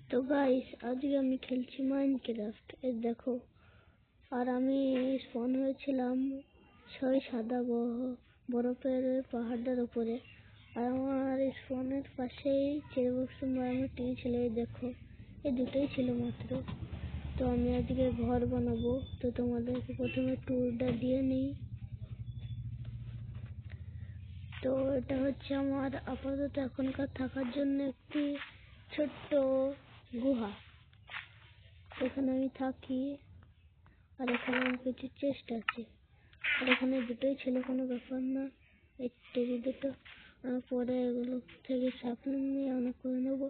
তো গাইস আজকে আমি খেলছি মাইনক্রাফট। এই দেখো, আর আমি স্পন হয়েছিলাম সেই সাদা বরফের পাহাড়টার উপরে। আর আমার স্পনের পাশেই চেরবক্সম বানানো টিন ছিল। এই দেখো, এই দুটোই ছিল মাত্র। তো আমি আজকে ঘর বানাবো, তো তোমাদেরকে প্রথমে ট্যুরটা দিয়ে নিই। তো এটা হচ্ছে আমার আপাতত এখনকার থাকার জন্য একটি ছোট্ট গুহা। এখানে আমি থাকি, আর এখানে আমার কিছু চেস্ট আছে, আর এখানে দুটোই ছিল, কোনো ব্যাপার না। এই টেরি দুটো পরে এগুলো থেকে সাপ্লিং নিয়ে অনেক করে নেবো।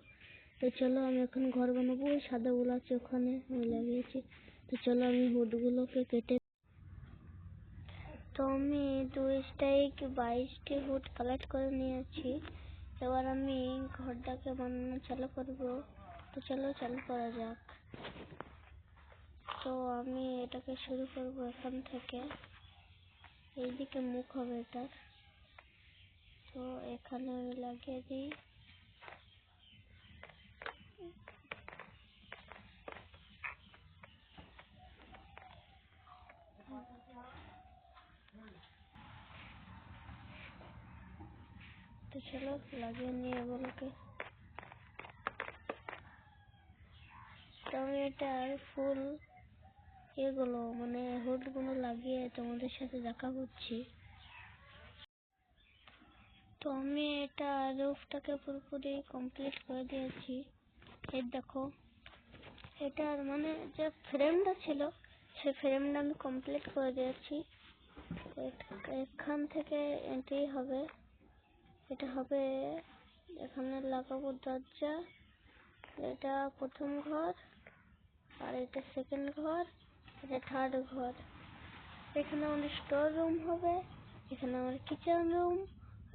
তো চলো আমি এখন ঘর বানাবো। ওই সাদাগুলো আছে ওখানে আমি লাগিয়েছি। তো চলো আমি হুডগুলোকে কেটে, তো আমি 22টি হুড কালেক্ট করে নিয়েছি। এবার আমি ঘরটাকে বানানো চালু করবো। তো চলো চালু করা যাক। তো আমি এটাকে শুরু করব এখান থেকে। এইদিকে মুখ হবে এটার। তো এখানে আমি লাগিয়ে দিই। তো চলো লাগিয়ে নিই এগুলোকে। তো আমি এটার ফুল এগুলো মানে হুডগুলো লাগিয়ে তোমাদের সাথে দেখা করছি। তো আমি এটা রুফটাকে পুরোপুরি কমপ্লিট করে দিয়েছি। এই দেখো, এটার মানে যে ফ্রেমটা ছিল সেই ফ্রেমটা আমি কমপ্লিট করে দিয়েছি। এখান থেকে এন্ট্রি হবে, এটা হবে, এখানে লাগাবো দরজা। এটা প্রথম ঘর, আর এটা সেকেন্ড ঘর, এটা থার্ড ঘর। এখানে আমার স্টোর রুম হবে, এখানে আমার কিচেন রুম,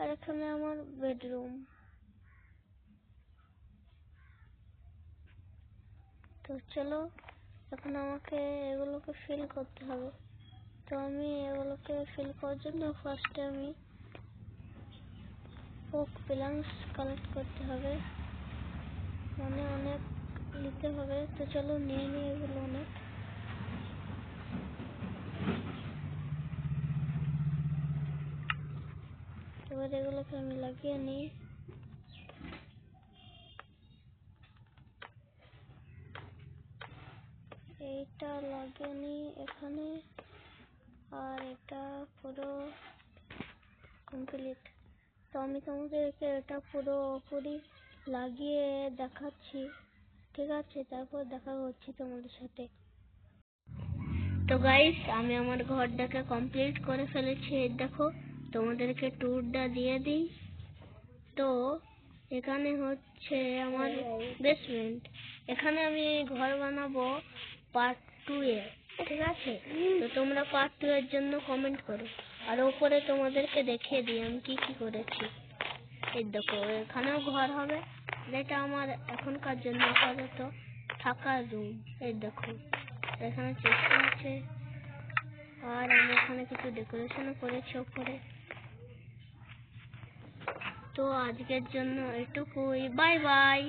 আর এখানে আমার বেডরুম। তো চলো এখন আমাকে এগুলোকে ফিল করতে হবে। তো আমি এগুলোকে ফিল করার জন্য ফার্স্টে আমি ওক প্ল্যাঙ্কস কালেক্ট করতে হবে, মানে অনেক নিতে হবে। তো চলো নিয়ে নিই এগুলো অনেক। এবার এগুলোকে আমি লাগিয়ে নিই। এইটা লাগিয়ে নিই এখানে, আর এটা পুরো কমপ্লিট। তো আমি তোমাদেরকে এটা পুরোপুরি লাগিয়ে দেখাচ্ছি, ঠিক আছে? তারপর দেখা হচ্ছে তোমাদের সাথে। তো গাইস আমি আমার ঘরটাকে কমপ্লিট করে ফেলেছি। দেখো, তোমাদেরকে ট্যুরটা দিয়ে দিই। তো এখানে হচ্ছে আমার বেসমেন্ট। এখানে আমি ঘর বানাবো পার্ট 2 এ, ঠিক আছে? তো তোমরা পার্ট 2 এর জন্য কমেন্ট করো। আর উপরে তোমাদেরকে দেখিয়ে দিই আমি কি কি করেছি। এই দেখো, এখানেও ঘর হবে, যেটা আমার এখনকার জন্য আপাতত থাকার রুম। এই দেখো, এখানে চেষ্টা আছে, আর আমি এখানে কিছু ডেকোরেশনও করেছি উপরে। তো আজকের জন্য এটুকুই, বাই বাই।